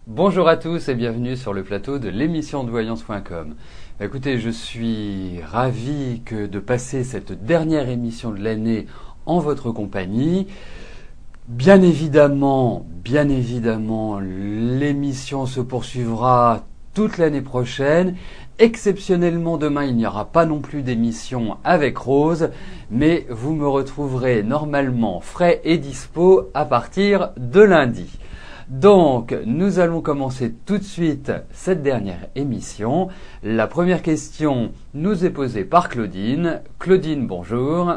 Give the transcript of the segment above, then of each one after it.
Bonjour à tous et bienvenue sur le plateau de l'émission de voyance.com. Écoutez, je suis ravi de passer cette dernière émission de l'année en votre compagnie. Bien évidemment, l'émission se poursuivra toute l'année prochaine. Exceptionnellement, demain, il n'y aura pas non plus d'émission avec Rose, mais vous me retrouverez normalement frais et dispo à partir de lundi. Donc, nous allons commencer tout de suite cette dernière émission. La première question nous est posée par Claudine. Claudine, bonjour.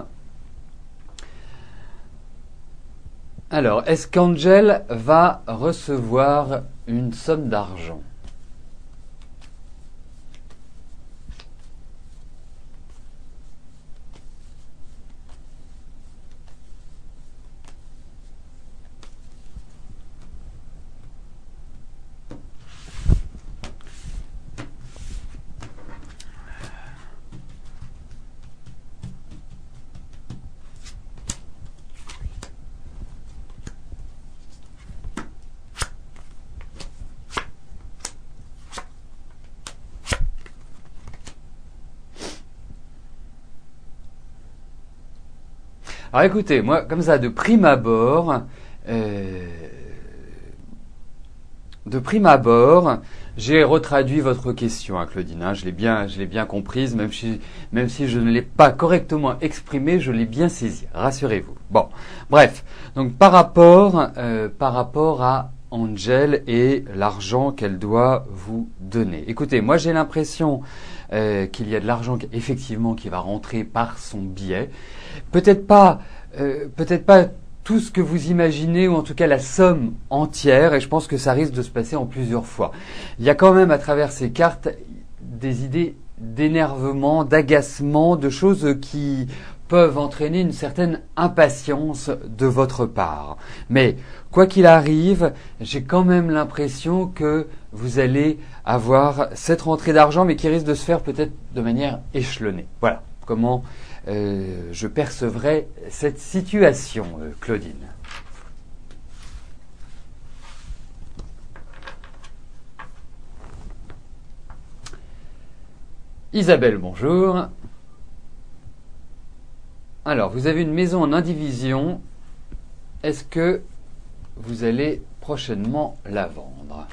Alors, est-ce qu'Angel va recevoir une somme d'argent ? Alors écoutez, moi, comme ça, euh, de prime abord, j'ai retraduit votre question, hein, Claudine. Hein, je l'ai bien comprise, même si je ne l'ai pas correctement exprimée, je l'ai bien saisie. Rassurez-vous. Bon, bref. Donc par rapport à Angel et l'argent qu'elle doit vous donner. Écoutez, moi j'ai l'impression qu'il y a de l'argent effectivement qui va rentrer par son biais. Peut-être pas tout ce que vous imaginez, ou en tout cas la somme entière, et je pense que ça risque de se passer en plusieurs fois. Il y a quand même à travers ces cartes des idées d'énervement, d'agacement, de choses qui peuvent entraîner une certaine impatience de votre part. Mais quoi qu'il arrive, j'ai quand même l'impression que vous allez avoir cette rentrée d'argent, mais qui risque de se faire peut-être de manière échelonnée. Voilà comment je percevrai cette situation, Claudine. Isabelle, bonjour. Alors, vous avez une maison en indivision. Est-ce que vous allez prochainement la vendre ?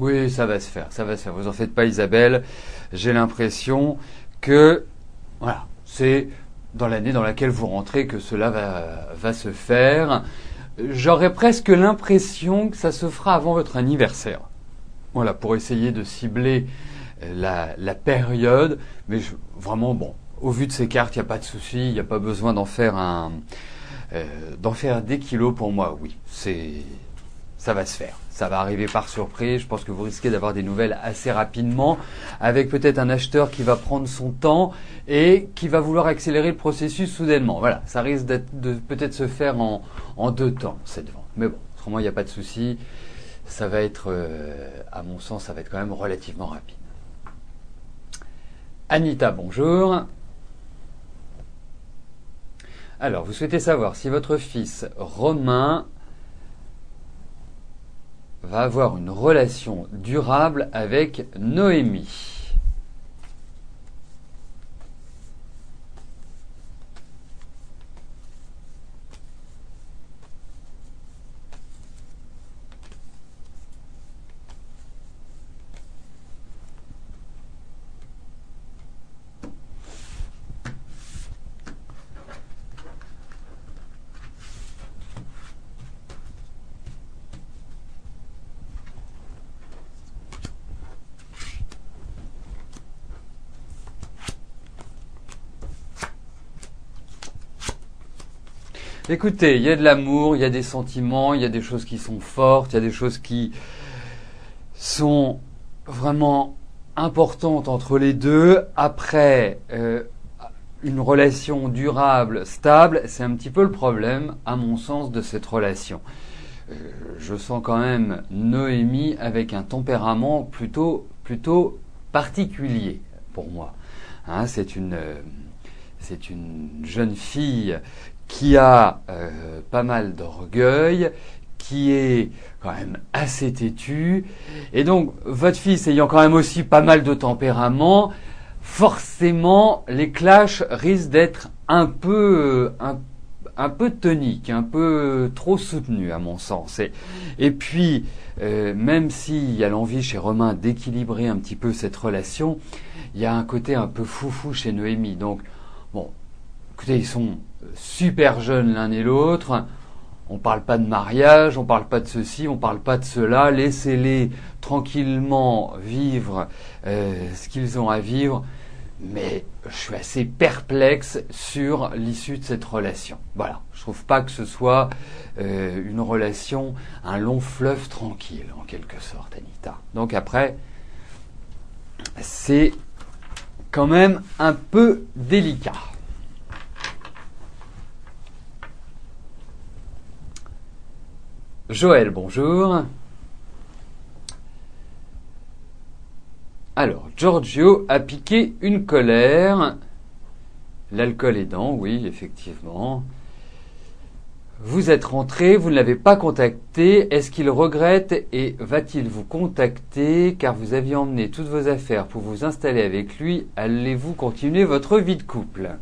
Oui, ça va se faire, ça va se faire. Vous en faites pas, Isabelle. J'ai l'impression que, voilà, c'est dans l'année dans laquelle vous rentrez que cela va se faire. J'aurais presque l'impression que ça se fera avant votre anniversaire. Voilà, pour essayer de cibler la période. Mais vraiment, bon, au vu de ces cartes, il n'y a pas de souci, il n'y a pas besoin d'en faire des kilos pour moi. Oui, ça va se faire. Ça va arriver par surprise. Je pense que vous risquez d'avoir des nouvelles assez rapidement, avec peut-être un acheteur qui va prendre son temps et qui va vouloir accélérer le processus soudainement. Voilà, ça risque de peut-être se faire en deux temps, cette vente. Mais bon, autrement, il n'y a pas de souci. Ça va être, à mon sens, ça va être quand même relativement rapide. Anita, bonjour. Alors, vous souhaitez savoir si votre fils Romain va avoir une relation durable avec Noémie. Écoutez, il y a de l'amour, il y a des sentiments, il y a des choses qui sont fortes, il y a des choses qui sont vraiment importantes entre les deux. Après, une relation durable, stable, c'est un petit peu le problème, à mon sens, de cette relation. Je sens quand même Noémie avec un tempérament plutôt particulier pour moi. Hein, c'est une jeune fille qui a pas mal d'orgueil, qui est quand même assez têtue, et donc votre fils ayant quand même aussi pas mal de tempérament, forcément les clashs risquent d'être un peu toniques, un peu trop soutenus à mon sens. Et puis même s'il y a l'envie chez Romain d'équilibrer un petit peu cette relation, il y a un côté un peu foufou chez Noémie. Donc bon, écoutez, ils sont super jeunes l'un et l'autre. On parle pas de mariage, on parle pas de ceci, on parle pas de cela. Laissez-les tranquillement vivre ce qu'ils ont à vivre. Mais je suis assez perplexe sur l'issue de cette relation. Voilà, je trouve pas que ce soit une relation, un long fleuve tranquille en quelque sorte, Anita. Donc après, c'est quand même un peu délicat. Joël, bonjour. Alors, Giorgio a piqué une colère. L'alcool aidant, oui, effectivement. Vous êtes rentré, vous ne l'avez pas contacté. Est-ce qu'il regrette et va-t-il vous contacter car vous aviez emmené toutes vos affaires pour vous installer avec lui? Allez-vous continuer votre vie de couple?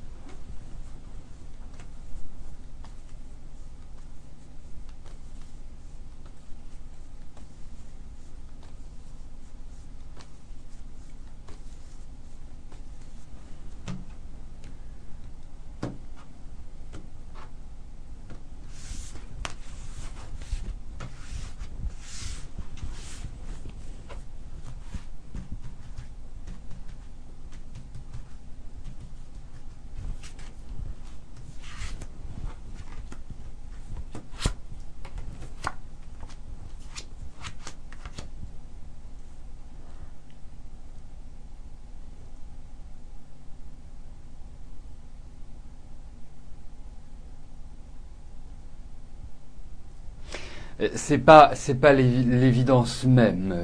C'est pas l'évidence même,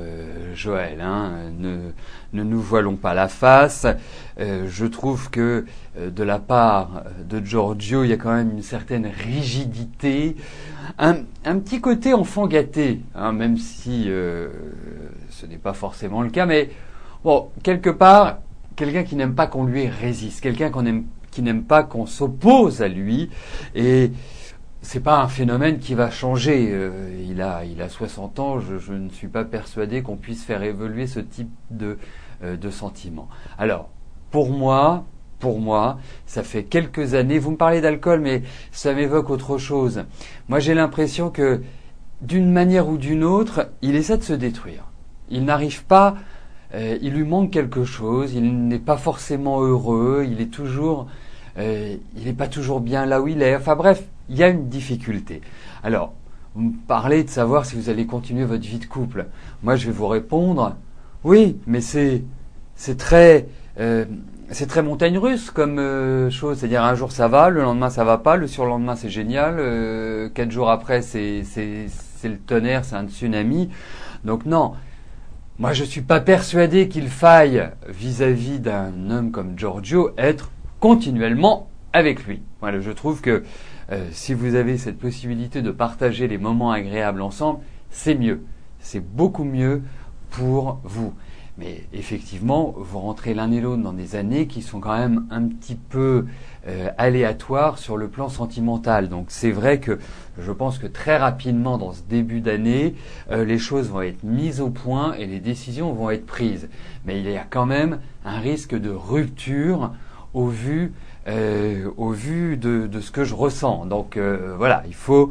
Joël. Hein. Ne nous voilons pas la face. Je trouve que de la part de Giorgio, il y a quand même une certaine rigidité, un petit côté enfant gâté, hein, même si ce n'est pas forcément le cas. Mais bon, quelque part, quelqu'un qui n'aime pas qu'on lui résiste, qui n'aime pas qu'on s'oppose à lui, et c'est pas un phénomène qui va changer. Il a 60 ans. Je ne suis pas persuadé qu'on puisse faire évoluer ce type de sentiment. Alors, pour moi, ça fait quelques années. Vous me parlez d'alcool, mais ça m'évoque autre chose. Moi, j'ai l'impression que, d'une manière ou d'une autre, il essaie de se détruire. Il n'arrive pas. Il lui manque quelque chose. Il n'est pas forcément heureux. Il n'est pas toujours bien là où il est. Enfin bref, il y a une difficulté. Alors, vous me parlez de savoir si vous allez continuer votre vie de couple. Moi, je vais vous répondre, oui, mais c'est très montagne russe comme chose. C'est-à-dire un jour ça va, le lendemain ça va pas, le surlendemain c'est génial, 4 jours après c'est le tonnerre, c'est un tsunami. Donc non. Moi, je suis pas persuadé qu'il faille, vis-à-vis d'un homme comme Giorgio, être continuellement avec lui. Voilà, je trouve que si vous avez cette possibilité de partager les moments agréables ensemble, c'est mieux. C'est beaucoup mieux pour vous. Mais effectivement, vous rentrez l'un et l'autre dans des années qui sont quand même un petit peu aléatoires sur le plan sentimental. Donc c'est vrai que je pense que très rapidement dans ce début d'année, les choses vont être mises au point et les décisions vont être prises. Mais il y a quand même un risque de rupture au vu de ce que je ressens. Donc voilà, il faut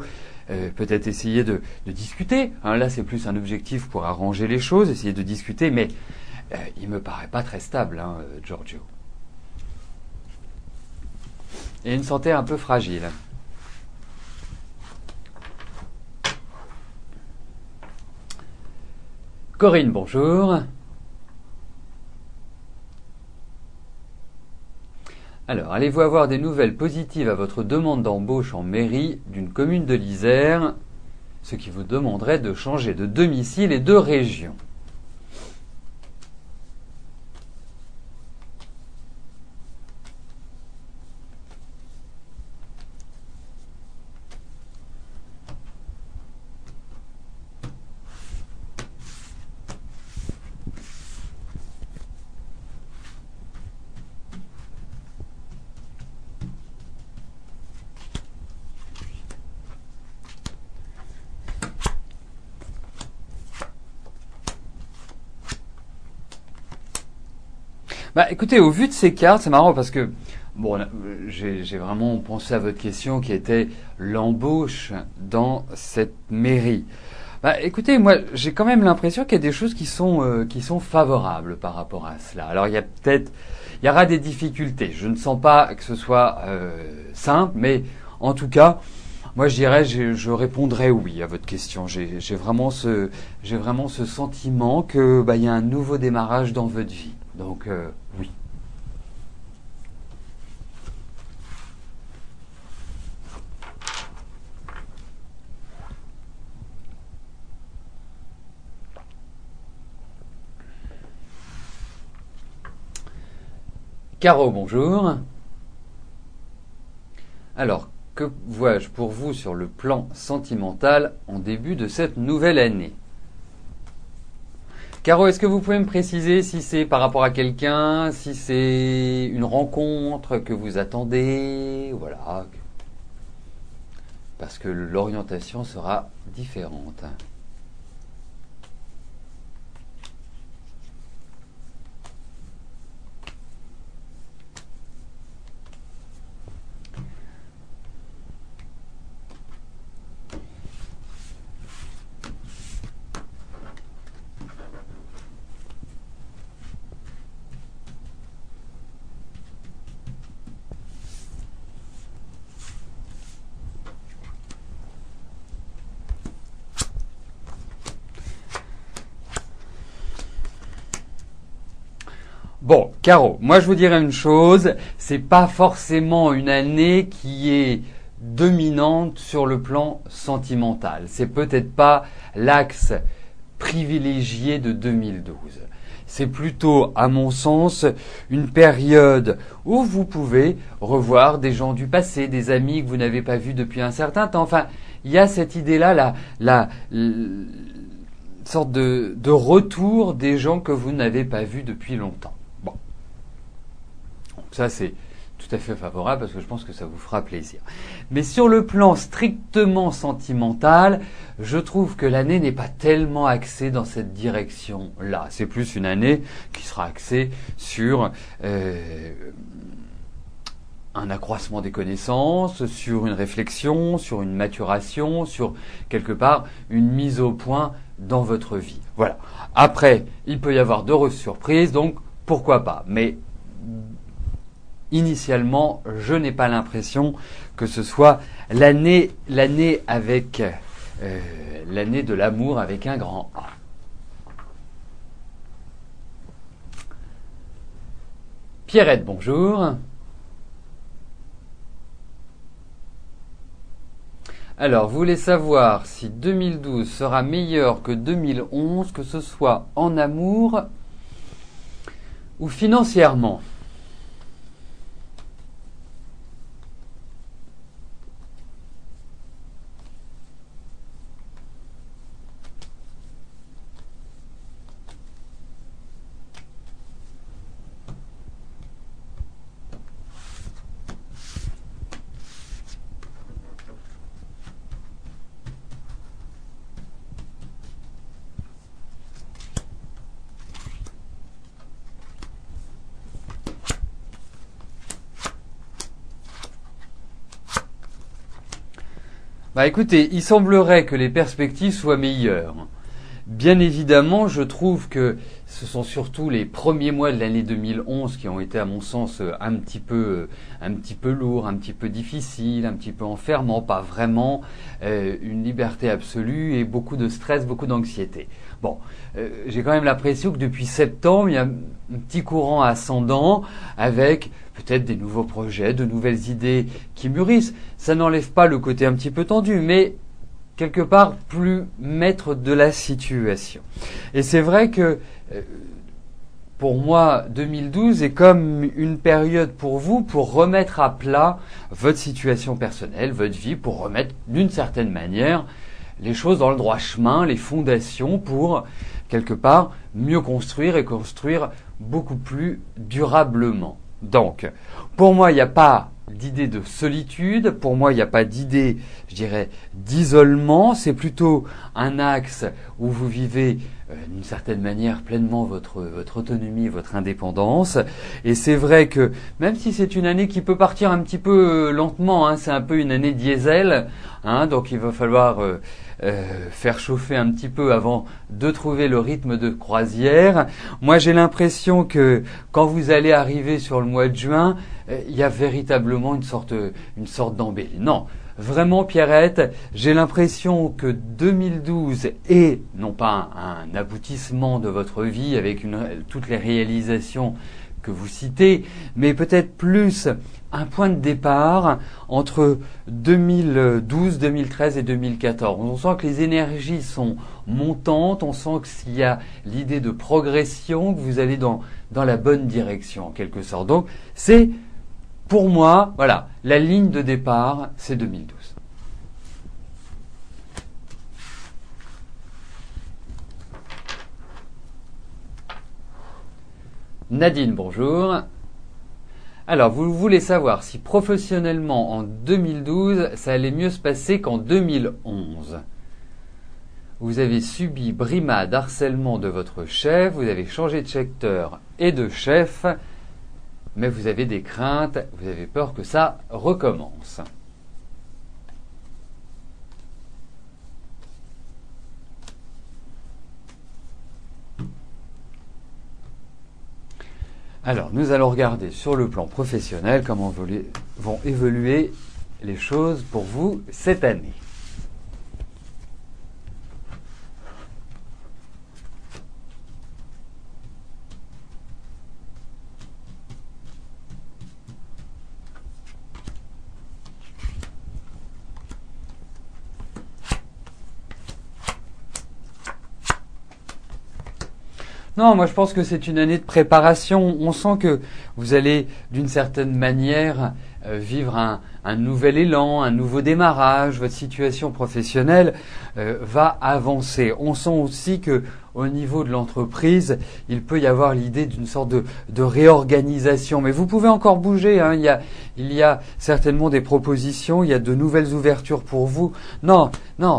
peut-être essayer de discuter. Hein, là, c'est plus un objectif pour arranger les choses, essayer de discuter, mais il me paraît pas très stable, hein, Giorgio. Et une santé un peu fragile. Corinne, bonjour. Alors, allez-vous avoir des nouvelles positives à votre demande d'embauche en mairie d'une commune de l'Isère, ce qui vous demanderait de changer de domicile et de région? Bah, écoutez, au vu de ces cartes, c'est marrant parce que bon, j'ai vraiment pensé à votre question qui était l'embauche dans cette mairie. Bah, écoutez, moi, j'ai quand même l'impression qu'il y a des choses qui sont favorables par rapport à cela. Alors, il y aura des difficultés. Je ne sens pas que ce soit simple, mais en tout cas, moi, je répondrai oui à votre question. J'ai vraiment ce sentiment que, bah, il y a un nouveau démarrage dans votre vie. Donc, oui. Caro, bonjour. Alors, que vois-je pour vous sur le plan sentimental en début de cette nouvelle année? Caro, est-ce que vous pouvez me préciser si c'est par rapport à quelqu'un, si c'est une rencontre que vous attendez, voilà, parce que l'orientation sera différente. Bon, Caro, moi je vous dirais une chose, c'est pas forcément une année qui est dominante sur le plan sentimental. C'est peut-être pas l'axe privilégié de 2012. C'est plutôt, à mon sens, une période où vous pouvez revoir des gens du passé, des amis que vous n'avez pas vus depuis un certain temps. Enfin, il y a cette idée-là, la sorte de retour des gens que vous n'avez pas vus depuis longtemps. Bon, donc ça c'est tout à fait favorable parce que je pense que ça vous fera plaisir. Mais sur le plan strictement sentimental, je trouve que l'année n'est pas tellement axée dans cette direction-là. C'est plus une année qui sera axée sur un accroissement des connaissances, sur une réflexion, sur une maturation, sur quelque part une mise au point dans votre vie. Voilà. Après, il peut y avoir d'heureuses surprises, donc pourquoi pas. Mais initialement, je n'ai pas l'impression que ce soit l'année avec l'année de l'amour avec un grand A. Pierrette, bonjour. Alors, vous voulez savoir si 2012 sera meilleur que 2011, que ce soit en amour ou financièrement? Bah écoutez, il semblerait que les perspectives soient meilleures. Bien évidemment, je trouve que ce sont surtout les premiers mois de l'année 2011 qui ont été, à mon sens, un petit peu lourds, un petit peu difficiles, un petit peu enfermants, pas vraiment une liberté absolue et beaucoup de stress, beaucoup d'anxiété. Bon, j'ai quand même l'impression que depuis septembre, il y a un petit courant ascendant avec peut-être des nouveaux projets, de nouvelles idées qui mûrissent. Ça n'enlève pas le côté un petit peu tendu, mais quelque part plus maître de la situation. Et c'est vrai que pour moi, 2012 est comme une période pour vous pour remettre à plat votre situation personnelle, votre vie, pour remettre d'une certaine manière les choses dans le droit chemin, les fondations pour quelque part mieux construire et construire beaucoup plus durablement. Donc, pour moi, il n'y a pas d'idée de solitude, pour moi il n'y a pas d'idée, je dirais, d'isolement, c'est plutôt un axe où vous vivez d'une certaine manière pleinement votre autonomie, votre indépendance, et c'est vrai que même si c'est une année qui peut partir un petit peu lentement, hein, c'est un peu une année diesel, hein, donc il va falloir faire chauffer un petit peu avant de trouver le rythme de croisière. Moi j'ai l'impression que quand vous allez arriver sur le mois de juin, il y a véritablement une sorte d'embellie. Non, vraiment Pierrette, j'ai l'impression que 2012 est non pas un aboutissement de votre vie avec toutes les réalisations que vous citez, mais peut-être plus un point de départ entre 2012, 2013 et 2014. On sent que les énergies sont montantes, on sent qu'il y a l'idée de progression, que vous allez dans la bonne direction en quelque sorte. Donc c'est pour moi, voilà, la ligne de départ, c'est 2012. Nadine, bonjour. Alors, vous voulez savoir si professionnellement en 2012, ça allait mieux se passer qu'en 2011. Vous avez subi brimade, harcèlement de votre chef, vous avez changé de secteur et de chef, mais vous avez des craintes, vous avez peur que ça recommence. Alors, nous allons regarder sur le plan professionnel comment vont évoluer les choses pour vous cette année. Non, moi je pense que c'est une année de préparation. On sent que vous allez d'une certaine manière vivre un nouvel élan, un nouveau démarrage. Votre situation professionnelle va avancer. On sent aussi que au niveau de l'entreprise, il peut y avoir l'idée d'une sorte de réorganisation. Mais vous pouvez encore bouger, hein. Il y a certainement des propositions, il y a de nouvelles ouvertures pour vous. Non,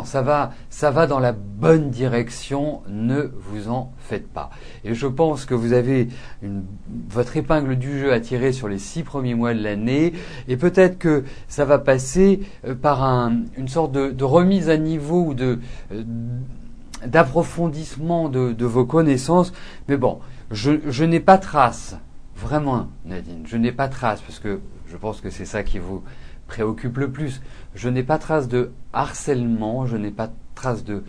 ça va dans la bonne direction, ne vous en faites pas. Et je pense que vous avez votre épingle du jeu à tirer sur les 6 premiers mois de l'année, et peut-être que ça va passer par une sorte de remise à niveau ou d'approfondissement de vos connaissances. Mais bon, je n'ai pas trace, vraiment Nadine, je n'ai pas trace, parce que je pense que c'est ça qui vous préoccupe le plus. Je n'ai pas trace de harcèlement, je n'ai pas trace de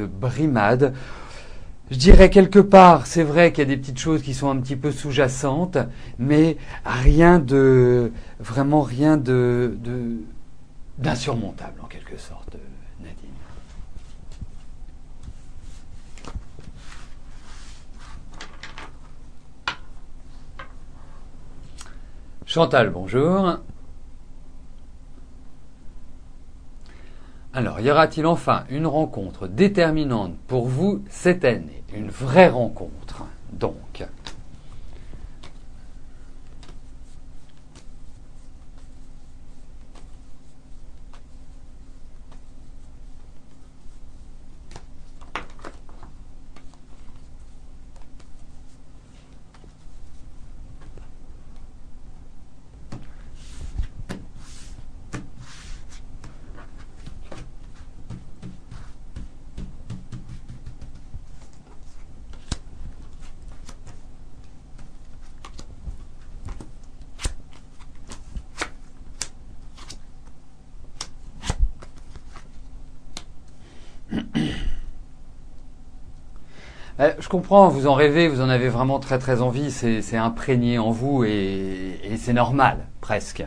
brimade. Je dirais quelque part, c'est vrai qu'il y a des petites choses qui sont un petit peu sous-jacentes, mais vraiment rien d'insurmontable en quelque sorte, Nadine. Chantal, bonjour. Alors, y aura-t-il enfin une rencontre déterminante pour vous cette année? Une vraie rencontre, donc. Je comprends, vous en rêvez, vous en avez vraiment très très envie, c'est imprégné en vous et c'est normal, presque.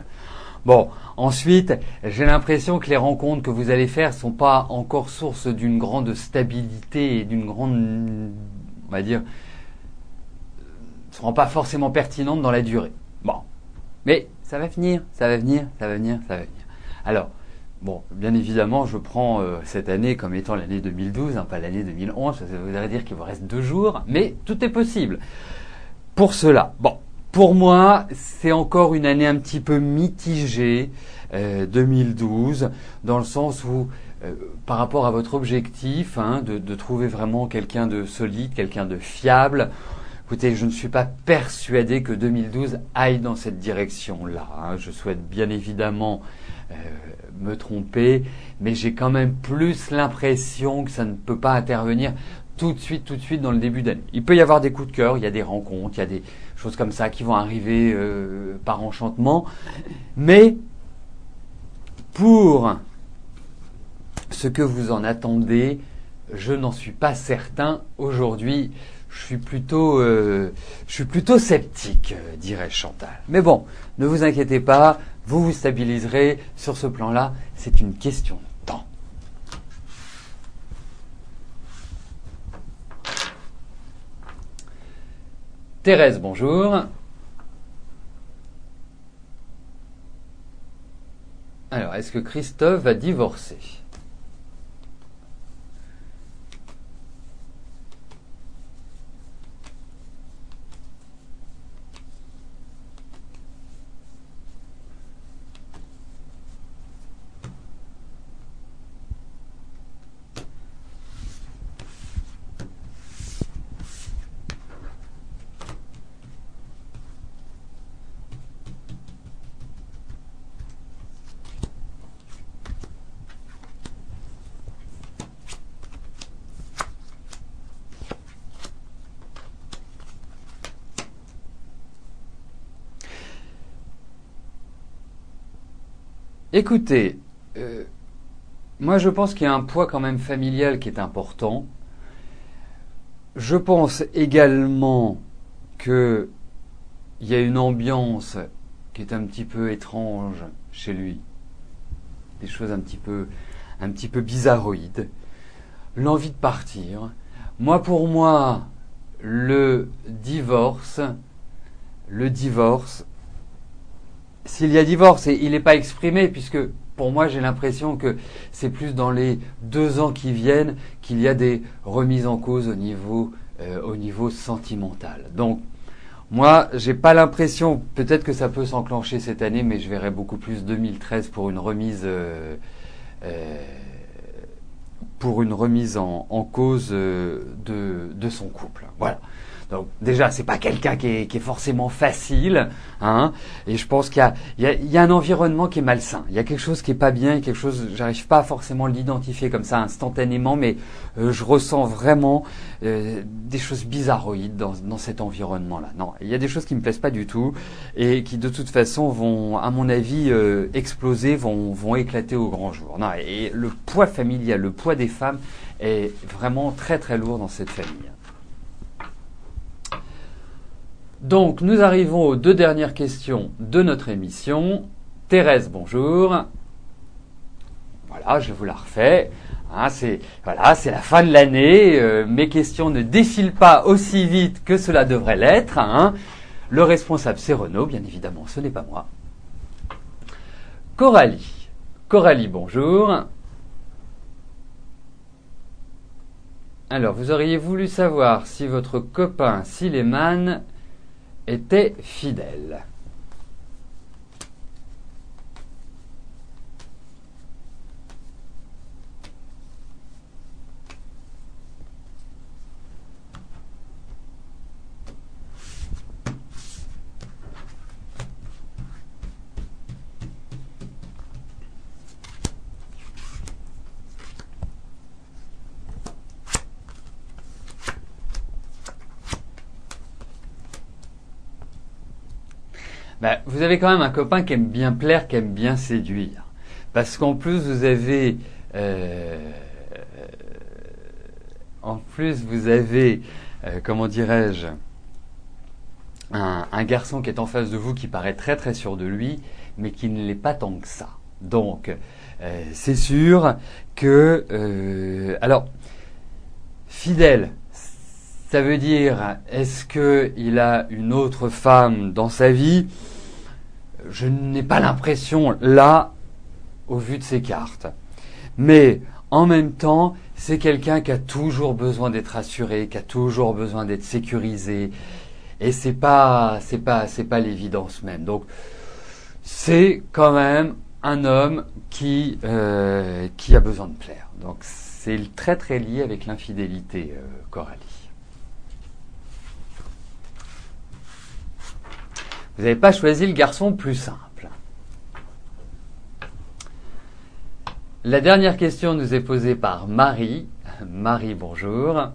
Bon, ensuite, j'ai l'impression que les rencontres que vous allez faire sont pas encore source d'une grande stabilité et d'une grande, on va dire, ne seront pas forcément pertinentes dans la durée. Bon, mais ça va venir, ça va venir, ça va venir, ça va venir. Alors, bon, bien évidemment, je prends cette année comme étant l'année 2012, pas l'année 2011, ça voudrait dire qu'il vous reste 2 jours, mais tout est possible. Pour cela, bon, pour moi, c'est encore une année un petit peu mitigée, 2012, dans le sens où, par rapport à votre objectif, de trouver vraiment quelqu'un de solide, quelqu'un de fiable, écoutez, je ne suis pas persuadé que 2012 aille dans cette direction-là. Je souhaite bien évidemment me tromper, mais j'ai quand même plus l'impression que ça ne peut pas intervenir tout de suite dans le début d'année. Il peut y avoir des coups de cœur, il y a des rencontres, il y a des choses comme ça qui vont arriver par enchantement, mais pour ce que vous en attendez, je n'en suis pas certain aujourd'hui. Je suis plutôt sceptique, dirait Chantal. Mais bon, ne vous inquiétez pas, vous vous stabiliserez sur ce plan-là. C'est une question de temps. Thérèse, bonjour. Alors, est-ce que Christophe va divorcer ? Écoutez, moi je pense qu'il y a un poids quand même familial qui est important. Je pense également qu'il y a une ambiance qui est un petit peu étrange chez lui. Des choses un petit peu bizarroïdes. L'envie de partir. Moi pour moi, le divorce, s'il y a divorce, et il n'est pas exprimé, puisque pour moi j'ai l'impression que c'est plus dans les 2 ans qui viennent qu'il y a des remises en cause au niveau sentimental. Donc moi j'ai pas l'impression, peut-être que ça peut s'enclencher cette année, mais je verrais beaucoup plus 2013 pour une remise en cause de son couple. Voilà. Donc déjà, c'est pas quelqu'un qui est forcément facile, et je pense qu'il y a un environnement qui est malsain. Il y a quelque chose qui est pas bien, quelque chose, j'arrive pas forcément à l'identifier comme ça instantanément, mais je ressens vraiment des choses bizarroïdes dans cet environnement-là. Non, il y a des choses qui me plaisent pas du tout et qui de toute façon vont, à mon avis, exploser, vont éclater au grand jour. Non, et le poids familial, le poids des femmes est vraiment très très lourd dans cette famille. Donc, nous arrivons aux 2 dernières questions de notre émission. Thérèse, bonjour. Voilà, je vous la refais. C'est la fin de l'année. Mes questions ne défilent pas aussi vite que cela devrait l'être. Le responsable, c'est Renaud, bien évidemment, ce n'est pas moi. Coralie, bonjour. Alors, vous auriez voulu savoir si votre copain Sileman était fidèle. Vous avez quand même un copain qui aime bien plaire, qui aime bien séduire. Parce qu'en plus, vous avez en plus vous avez, comment dirais-je, un garçon qui est en face de vous qui paraît très très sûr de lui, mais qui ne l'est pas tant que ça. Donc, c'est sûr que... alors, fidèle, ça veut dire, est-ce qu'il a une autre femme dans sa vie? Je n'ai pas l'impression, là, au vu de ses cartes. Mais, en même temps, c'est quelqu'un qui a toujours besoin d'être assuré, qui a toujours besoin d'être sécurisé. Et c'est pas l'évidence même. Donc, c'est quand même un homme qui a besoin de plaire. Donc, c'est très très lié avec l'infidélité, Coralie. Vous n'avez pas choisi le garçon plus simple. La dernière question nous est posée par Marie. Marie, bonjour.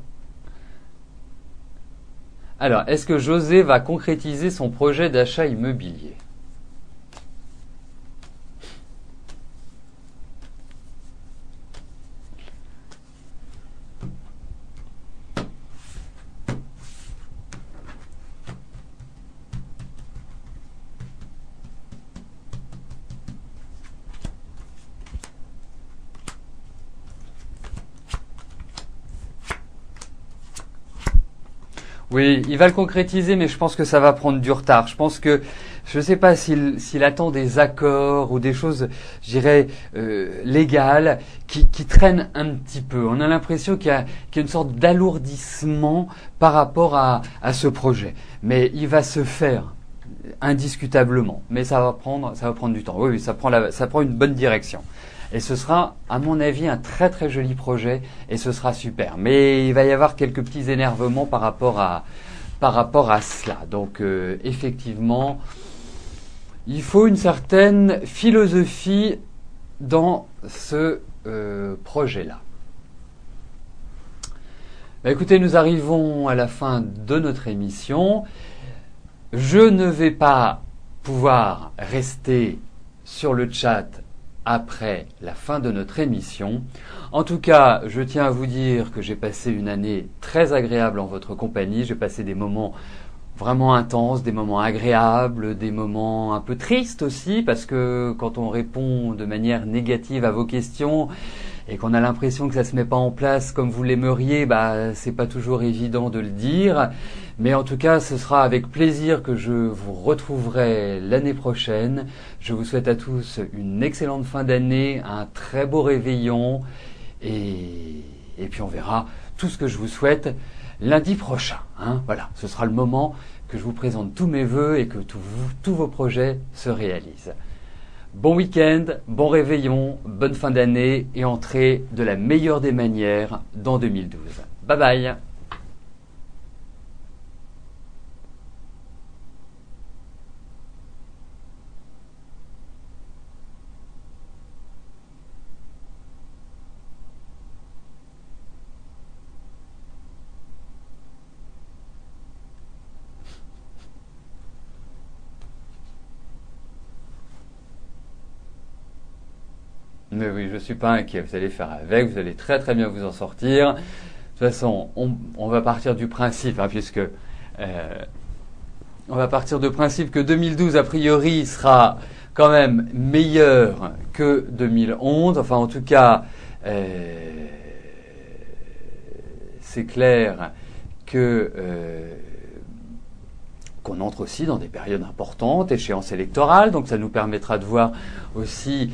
Alors, est-ce que José va concrétiser son projet d'achat immobilier? Oui, il va le concrétiser, mais je pense que ça va prendre du retard. Je pense que, je ne sais pas s'il attend des accords ou des choses, je dirais, légales, qui traînent un petit peu. On a l'impression qu'il y a une sorte d'alourdissement par rapport à ce projet. Mais il va se faire, indiscutablement. Mais ça va prendre du temps. Oui, ça prend une bonne direction. Et ce sera, à mon avis, un très très joli projet et ce sera super. Mais il va y avoir quelques petits énervements par rapport à cela. Donc effectivement, il faut une certaine philosophie dans ce projet-là. Bah, écoutez, nous arrivons à la fin de notre émission. Je ne vais pas pouvoir rester sur le chat après la fin de notre émission. En tout cas, je tiens à vous dire que j'ai passé une année très agréable en votre compagnie. J'ai passé des moments vraiment intenses, des moments agréables, des moments un peu tristes aussi, parce que quand on répond de manière négative à vos questions et qu'on a l'impression que ça se met pas en place comme vous l'aimeriez, bah c'est pas toujours évident de le dire. Mais en tout cas, ce sera avec plaisir que je vous retrouverai l'année prochaine. Je vous souhaite à tous une excellente fin d'année, un très beau réveillon et puis on verra tout ce que je vous souhaite lundi prochain. Voilà, ce sera le moment que je vous présente tous mes vœux et que tous vos projets se réalisent. Bon week-end, bon réveillon, bonne fin d'année et entrée de la meilleure des manières dans 2012. Bye bye. Mais oui, je suis pas inquiet. Vous allez faire avec, vous allez très très bien vous en sortir. De toute façon, on va partir du principe, puisque on va partir du principe que 2012 a priori sera quand même meilleur que 2011. Enfin, en tout cas, c'est clair que qu'on entre aussi dans des périodes importantes, échéances électorales, donc ça nous permettra de voir aussi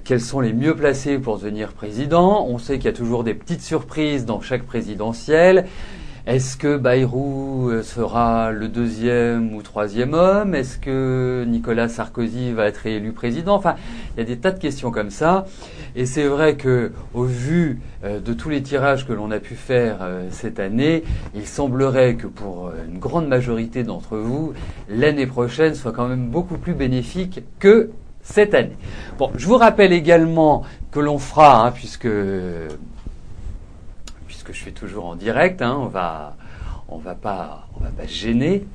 quels sont les mieux placés pour devenir président. On sait qu'il y a toujours des petites surprises dans chaque présidentielle. Est-ce que Bayrou sera le deuxième ou troisième homme? Est-ce que Nicolas Sarkozy va être réélu président? Enfin, il y a des tas de questions comme ça. Et c'est vrai que, au vu de tous les tirages que l'on a pu faire cette année, il semblerait que pour une grande majorité d'entre vous, l'année prochaine soit quand même beaucoup plus bénéfique que cette année. Bon, je vous rappelle également que l'on fera, puisque je fais toujours en direct, on va pas gêner.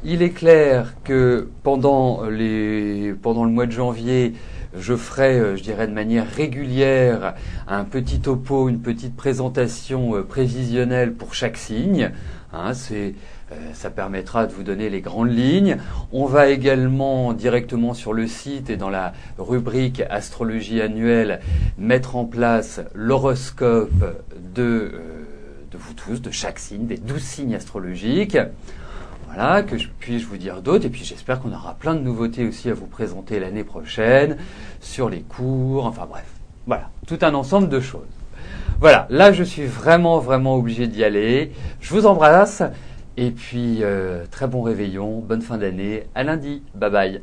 Il est clair que pendant le mois de janvier, je ferai, je dirais de manière régulière, un petit topo, une petite présentation prévisionnelle pour chaque signe. Hein, ça permettra de vous donner les grandes lignes. On va également directement sur le site et dans la rubrique astrologie annuelle mettre en place l'horoscope de vous tous, de chaque signe, des 12 signes astrologiques. Voilà, que je puisse vous dire d'autres. Et puis j'espère qu'on aura plein de nouveautés aussi à vous présenter l'année prochaine sur les cours, enfin bref. Voilà, tout un ensemble de choses. Voilà, là je suis vraiment obligé d'y aller. Je vous embrasse et puis très bon réveillon, bonne fin d'année, à lundi, bye bye.